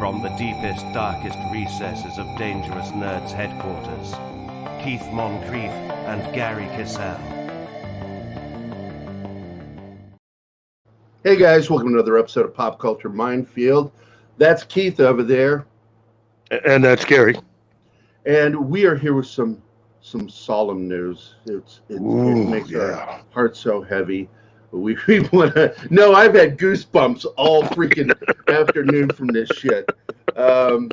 From the deepest, darkest recesses of Dangerous Nerds headquarters, Keith Moncrief and Gerry Kissel. Hey guys, welcome to another episode of Pop Culture Minefield. That's Keith over there. And that's Gerry. And we are here with some solemn news. It makes our heart so heavy. We want to. No, I've had goosebumps all freaking afternoon from this shit. A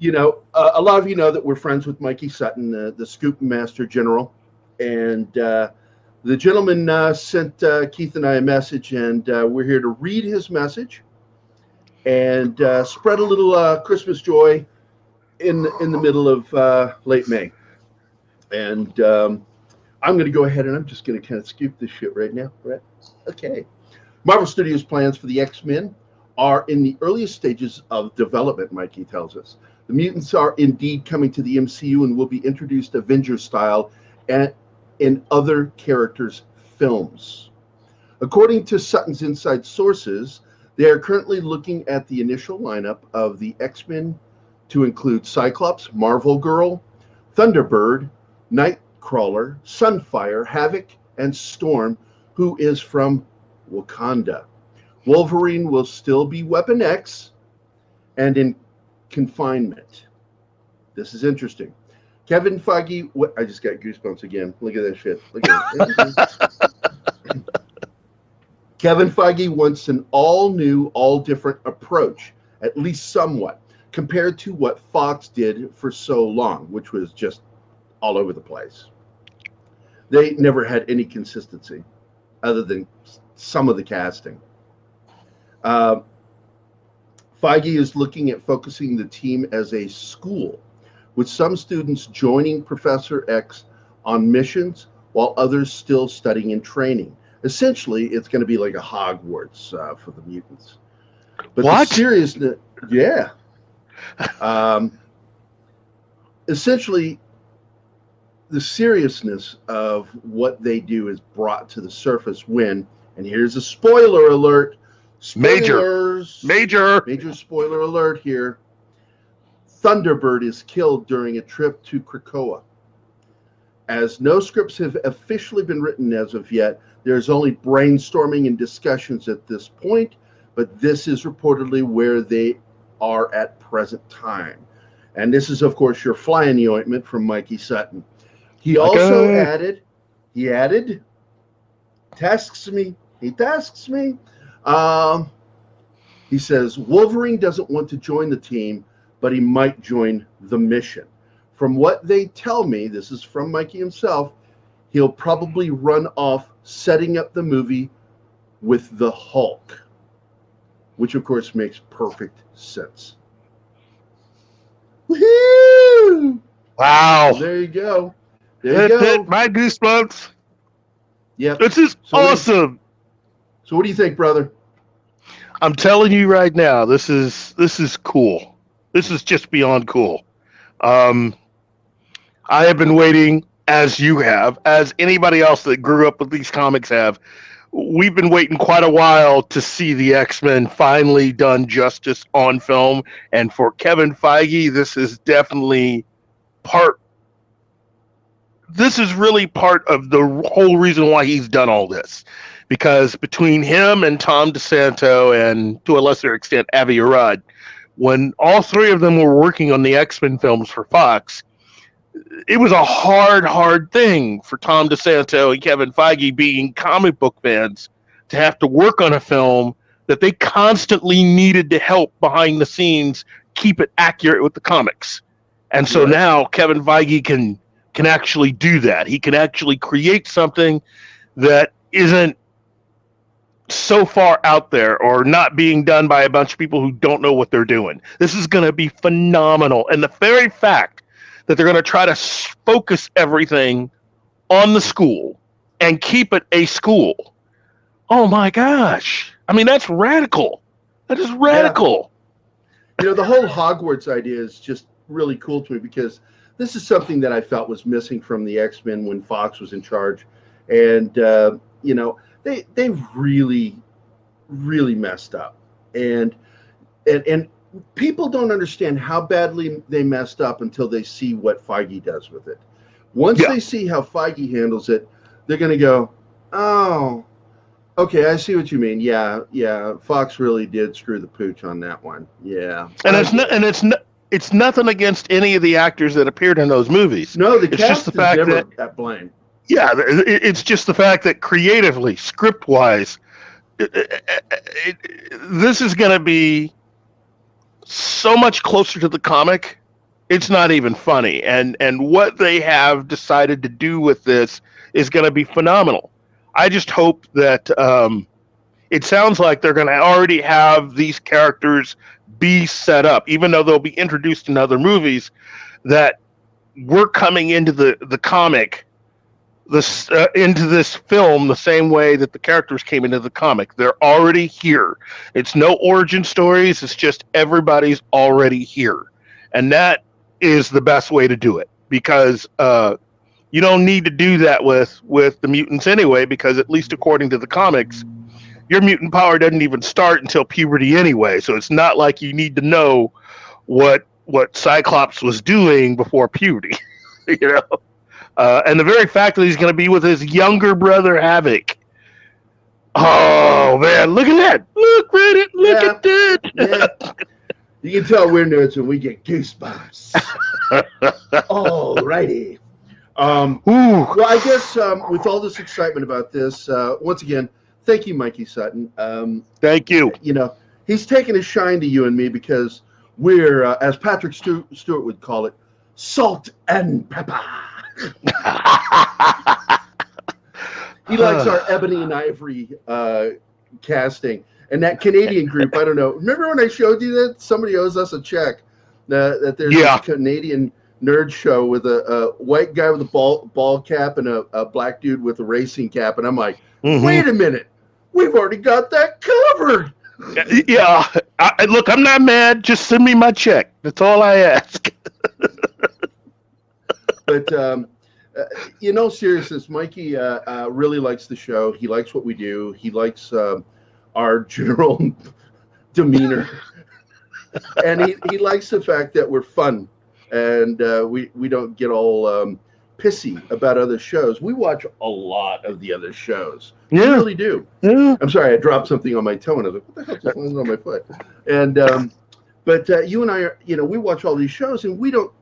lot of you know that we're friends with Mikey Sutton, the Scoop Master General, and the gentleman sent Keith and I a message, and we're here to read his message and spread a little Christmas joy in the middle of late May. And I'm going to go ahead and I'm just going to kind of scoop this shit right now. Right? Okay. Marvel Studios' plans for the X-Men are in the earliest stages of development, Mikey tells us. The mutants are indeed coming to the MCU and will be introduced Avengers style and in other characters' films. According to Sutton's inside sources, they are currently looking at the initial lineup of the X-Men to include Cyclops, Marvel Girl, Thunderbird, Nightcrawler, Sunfire, Havoc, and Storm, who is from Wakanda. Wolverine will still be Weapon X and in confinement. This is interesting. Kevin Feige, I just got goosebumps again. Look at that shit. Look at it. Kevin Feige wants an all-new, all-different approach, at least somewhat, compared to what Fox did for so long, which was just all over the place. They never had any consistency other than some of the casting. Feige is looking at focusing the team as a school, with some students joining Professor X on missions while others still studying and training. Essentially, it's going to be like a Hogwarts for the mutants. But what? The seriousness, yeah. Essentially, the seriousness of what they do is brought to the surface when, and here's a spoiler alert. Spoilers. Major Spoiler alert here. Thunderbird is killed during a trip to Krakoa. As no scripts have officially been written as of yet, there's only brainstorming and discussions at this point, but this is reportedly where they are at present time. And this is, of course, your fly in the ointment from Mikey Sutton. He also added, tasks me. He says, Wolverine doesn't want to join the team, but he might join the mission. From what they tell me, this is from Mikey himself, he'll probably run off setting up the movie with the Hulk, which of course makes perfect sense. Woohoo! Wow. So there you go. My goosebumps. Yeah. This is awesome. So what do you think, brother? I'm telling you right now, this is cool. This is just beyond cool. I have been waiting, as you have, as anybody else that grew up with these comics have. We've been waiting quite a while to see the X-Men finally done justice on film. And for Kevin Feige, this is definitely this is really part of the whole reason why he's done all this. Because between him and Tom DeSanto and, to a lesser extent, Avi Arad, when all three of them were working on the X-Men films for Fox, it was a hard thing for Tom DeSanto and Kevin Feige, being comic book fans, to have to work on a film that they constantly needed to help behind the scenes keep it accurate with the comics. And so now Kevin Feige can actually do that. He can actually create something that isn't so far out there or not being done by a bunch of people who don't know what they're doing. This is going to be phenomenal. And the very fact that they're going to try to focus everything on the school and keep it a school. Oh my gosh. I mean, that's radical. That is radical. Yeah. The whole Hogwarts idea is just really cool to me, because this is something that I felt was missing from the X-Men when Fox was in charge. And, they really, really messed up. And people don't understand how badly they messed up until they see what Feige does with it. Once they see how Feige handles it, they're going to go, oh, okay, I see what you mean. Yeah, Fox really did screw the pooch on that one. Yeah, and it's nothing against any of the actors that appeared in those movies. No, the it's just cast the is fact never that at blame. yeah, it's just the fact that creatively, script wise, this is going to be so much closer to the comic. It's not even funny, and what they have decided to do with this is going to be phenomenal. I just hope that it sounds like they're going to already have these characters be set up, even though they'll be introduced in other movies. That we're coming into the comic, into this film the same way that the characters came into the comic. They're already here. It's no origin stories. It's just everybody's already here, and that is the best way to do it, because you don't need to do that with the mutants anyway, because at least according to the comics, your mutant power doesn't even start until puberty anyway. So it's not like you need to know what Cyclops was doing before puberty, you know. And the very fact that he's going to be with his younger brother Havoc. Oh man, look at that! Look, Reddit, look at that! Yeah. You can tell we're nerds when we get goosebumps. Alrighty. Well, I guess with all this excitement about this, once again, thank you, Mikey Sutton. Thank you. You know, he's taken a shine to you and me because we're, as Patrick Stewart would call it, salt and pepper. He likes our ebony and ivory casting. And that Canadian group, I don't know. Remember when I showed you that? Somebody owes us a check. That there's this Canadian nerd show with a white guy with a ball cap and a black dude with a racing cap. And I'm like, wait a minute. We've already got that covered. Yeah. Look, I'm not mad. Just send me my check. That's all I ask. But, in all seriousness, Mikey really likes the show. He likes what we do. He likes our general demeanor. And he likes the fact that we're fun. And we don't get all pissy about other shows. We watch a lot of the other shows. We really do. Yeah. I'm sorry, I dropped something on my toe and I was like, what the hell just landed on my foot? And but you and I are, we watch all these shows and we don't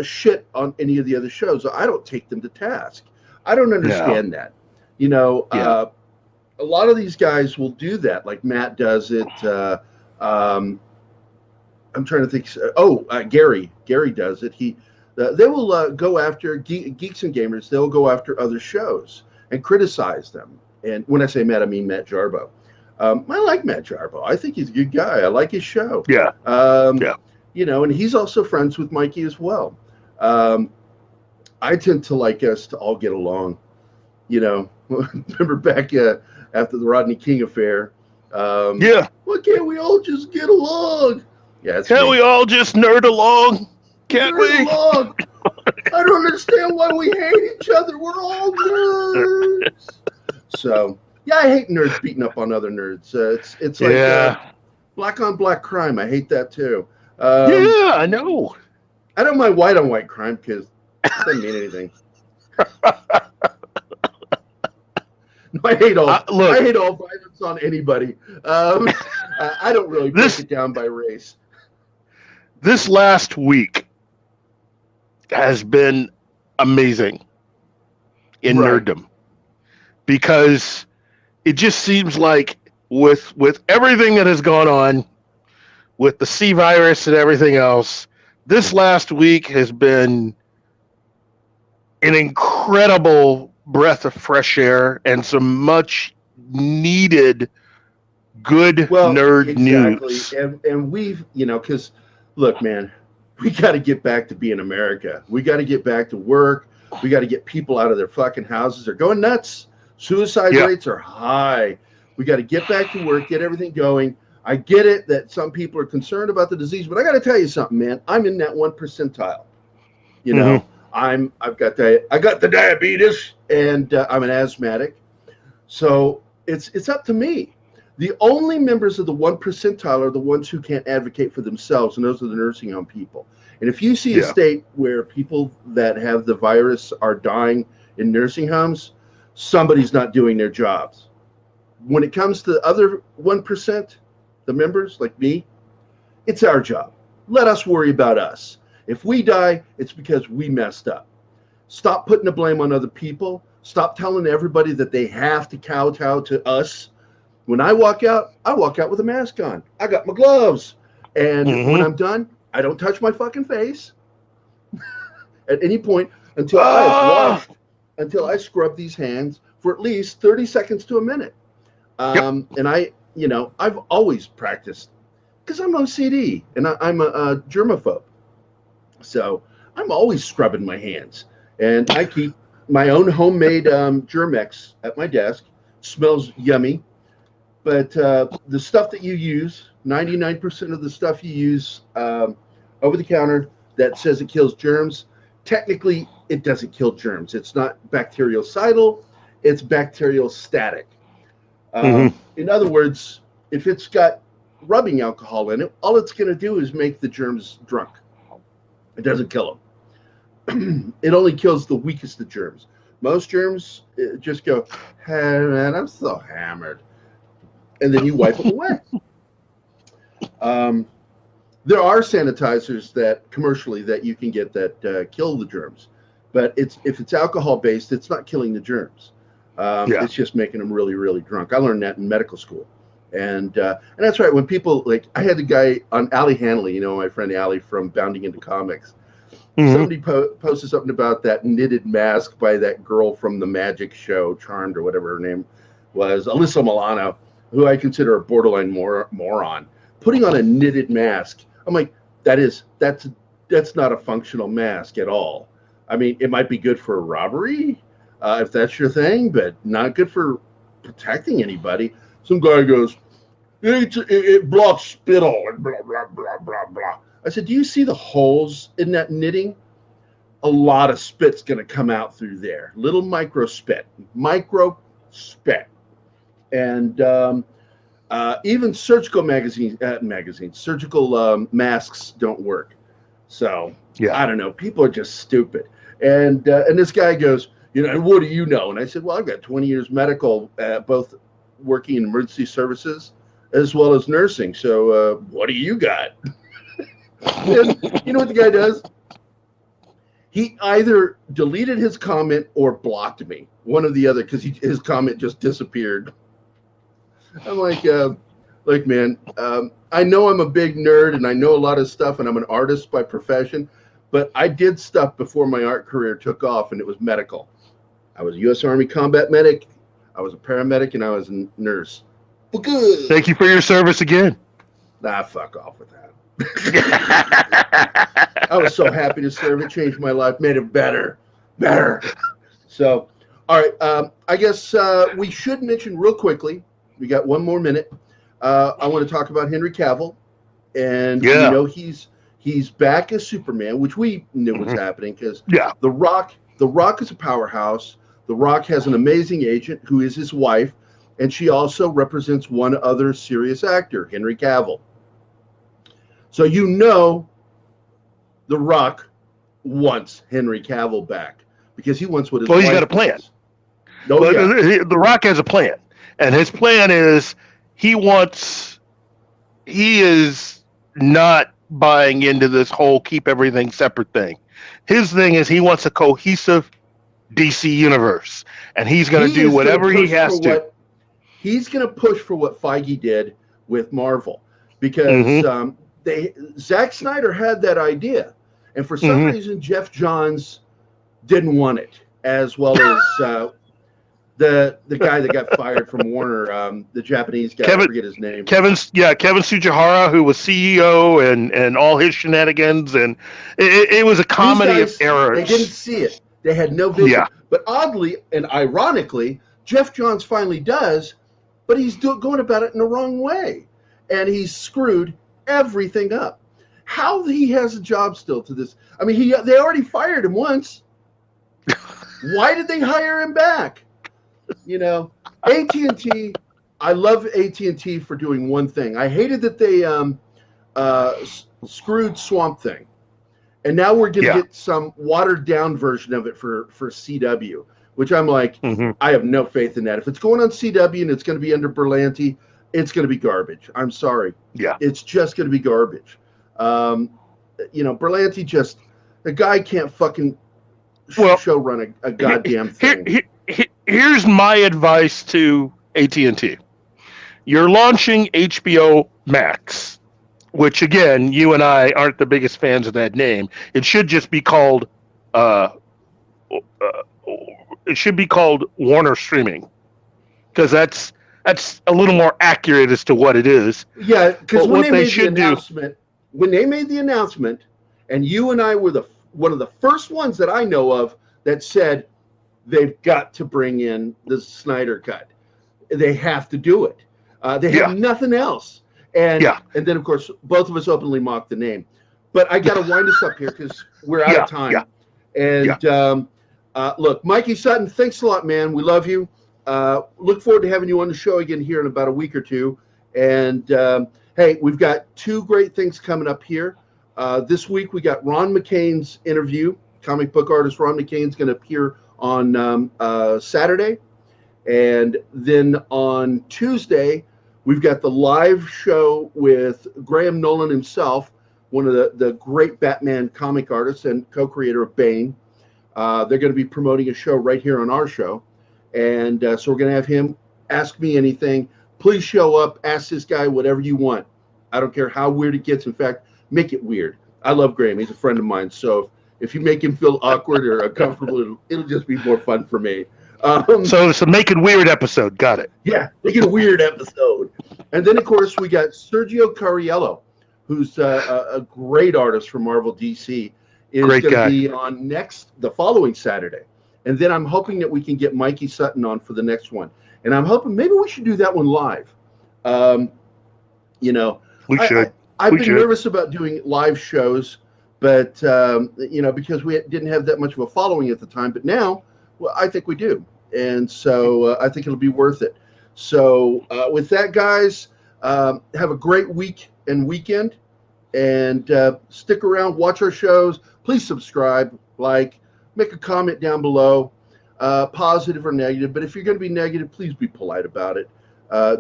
shit on any of the other shows. I don't take them to task. I don't understand that. A lot of these guys will do that, like Matt does it. I'm trying to think. Gerry does it. They will go after geeks and gamers. They'll go after other shows and criticize them. And when I say Matt, I mean Matt Jarbo. I like Matt Jarbo. I think he's a good guy. I like his show. Yeah. And he's also friends with Mikey as well. I tend to like us to all get along. Remember back after the Rodney King affair. Why can't we all just get along? Yeah, can't we all just nerd along? Can't we? Along. I don't understand why we hate each other. We're all nerds. So, yeah, I hate nerds beating up on other nerds. It's like black on black crime. I hate that too. I know. I don't mind white on white crime because it doesn't mean anything. I hate all violence on anybody. I don't really break it down by race. This last week has been amazing in nerddom, because it just seems like with everything that has gone on with the C virus and everything else, this last week has been an incredible breath of fresh air and some much needed good nerd news. And we've, because look, man, we got to get back to being America. We got to get back to work. We got to get people out of their fucking houses. They're going nuts. Suicide rates are high. We got to get back to work, get everything going. I get it that some people are concerned about the disease, but I got to tell you something, man. I'm in that 1 percentile. I got the diabetes and I'm an asthmatic. So it's up to me. The only members of the 1 percentile are the ones who can't advocate for themselves, and those are the nursing home people. And if you see a state where people that have the virus are dying in nursing homes, somebody's not doing their jobs. When it comes to the other 1%, the members like me, it's our job. Let us worry about us. If we die, it's because we messed up. Stop putting the blame on other people. Stop telling everybody that they have to kowtow to us. When I walk out with a mask on. I got my gloves. And when I'm done, I don't touch my fucking face at any point until I've washed, until I scrub these hands for at least 30 seconds to a minute. And I've always practiced because I'm OCD and I'm a germaphobe. So I'm always scrubbing my hands. And I keep my own homemade Germex at my desk. Smells yummy. But the stuff that you use, 99% of the stuff you use over the counter that says it kills germs, technically it doesn't kill germs. It's not bactericidal, it's bacteriostatic. In other words, if it's got rubbing alcohol in it, all it's going to do is make the germs drunk. It doesn't kill them. It only kills the weakest of germs. Most germs just go, hey man, I'm so hammered. And then you wipe them away. There are sanitizers that commercially that you can get that kill the germs, but if it's alcohol based, it's not killing the germs. It's just making them really, really drunk. I learned that in medical school, and that's right. When people like, I had a guy on Allie Hanley, my friend Allie from Bounding into Comics. Somebody posted something about that knitted mask by that girl from the magic show, Charmed or whatever her name was, Alyssa Milano, who I consider a borderline moron, putting on a knitted mask. I'm like, that's not a functional mask at all. I mean, it might be good for a robbery, if that's your thing, but not good for protecting anybody. Some guy goes, it blocks spittle and blah, blah, blah, blah, blah. I said, do you see the holes in that knitting? A lot of spit's going to come out through there. Little micro spit. And even surgical surgical masks don't work. So I don't know. People are just stupid. And this guy goes, what do you know? And I said, well, I've got 20 years medical, both working in emergency services as well as nursing. So what do you got? And you know what the guy does? He either deleted his comment or blocked me, one or the other, because his comment just disappeared. I'm like, man, I know I'm a big nerd and I know a lot of stuff and I'm an artist by profession, but I did stuff before my art career took off and it was medical. I was a U.S. Army combat medic, I was a paramedic, and I was a nurse. Well, good. Thank you for your service again. Nah, fuck off with that. I was so happy to serve. It changed my life, made it better. So, all right. I guess we should mention real quickly. We got one more minute. I want to talk about Henry Cavill, and he's back as Superman, which we knew was happening because The Rock is a powerhouse. The Rock has an amazing agent who is his wife, and she also represents one other serious actor, Henry Cavill. So The Rock wants Henry Cavill back because he wants what his wife he's got a plan. The Rock has a plan. And his plan is he is not buying into this whole keep everything separate thing. His thing is he wants a cohesive DC universe. And he's going to do whatever he has to. He's going to push for what Feige did with Marvel because Zack Snyder had that idea, and for some reason Jeff Johns didn't want it, as well as the guy that got fired from Warner, the Japanese guy. I forget his name. Kevin Tsujihara, who was CEO and all his shenanigans, and it was a comedy of errors. They didn't see it. They had no vision. Yeah. But oddly and ironically, Jeff Johns finally does, but he's going about it in the wrong way, and he's screwed everything up. How he has a job still to this? I mean, they already fired him once. Why did they hire him back? AT&T, I love AT&T for doing one thing. I hated that they screwed Swamp Thing, and now we're going to get some watered down version of it for CW, which I'm like, I have no faith in that. If it's going on CW and it's going to be under Berlanti, it's going to be garbage. I'm sorry. Yeah. It's just going to be garbage. Berlanti just, the guy can't fucking show run a goddamn thing. Here's my advice to AT&T. You're launching HBO Max, which again, you and I aren't the biggest fans of that name. It should just be called Warner Streaming, because that's a little more accurate as to what it is. Yeah, because when they made the announcement, and you and I were one of the first ones that I know of that said they've got to bring in the Snyder Cut. They have to do it. They have nothing else. And then, of course, both of us openly mocked the name. But I got to wind us up here because we're out of time. And look, Mikey Sutton, thanks a lot, man. We love you. Look forward to having you on the show again here in about a week or two. And, hey, we've got two great things coming up here. This week we got Ron McCain's interview. Comic book artist Ron McCain's going to appear on Saturday. And then on Tuesday, we've got the live show with Graham Nolan himself, one of the great Batman comic artists and co-creator of Bane. They're going to be promoting a show right here on our show. And so we're going to have him ask me anything. Please show up, ask this guy whatever you want. I don't care how weird it gets. In fact, make it weird. I love Graham. He's a friend of mine. So if you make him feel awkward or uncomfortable, it'll just be more fun for me. So it's a Make It Weird episode. Got it. Yeah, make it a weird episode. And then, of course, we got Sergio Cariello, who's a great artist from Marvel DC. Is going to be on the following Saturday. And then I'm hoping that we can get Mikey Sutton on for the next one. And I'm hoping maybe we should do that one live. We should. I've been nervous about doing live shows, but, because we didn't have that much of a following at the time. But now, well, I think we do. And so I think it'll be worth it. So with that, guys, have a great week and weekend. And stick around, watch our shows. Please subscribe, make a comment down below, positive or negative. But if you're going to be negative, please be polite about it.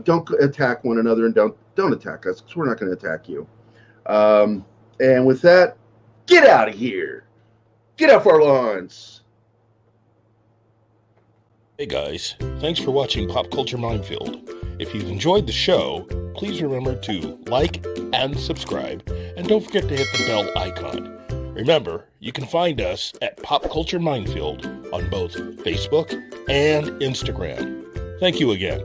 Don't attack one another, and don't attack us, because we're not going to attack you. And with that, get out of here. Get off our lawns. Hey guys, thanks for watching Pop Culture Minefield. If you've enjoyed the show, please remember to like and subscribe, and don't forget to hit the bell icon. Remember, you can find us at Pop Culture Minefield on both Facebook and Instagram. Thank you again.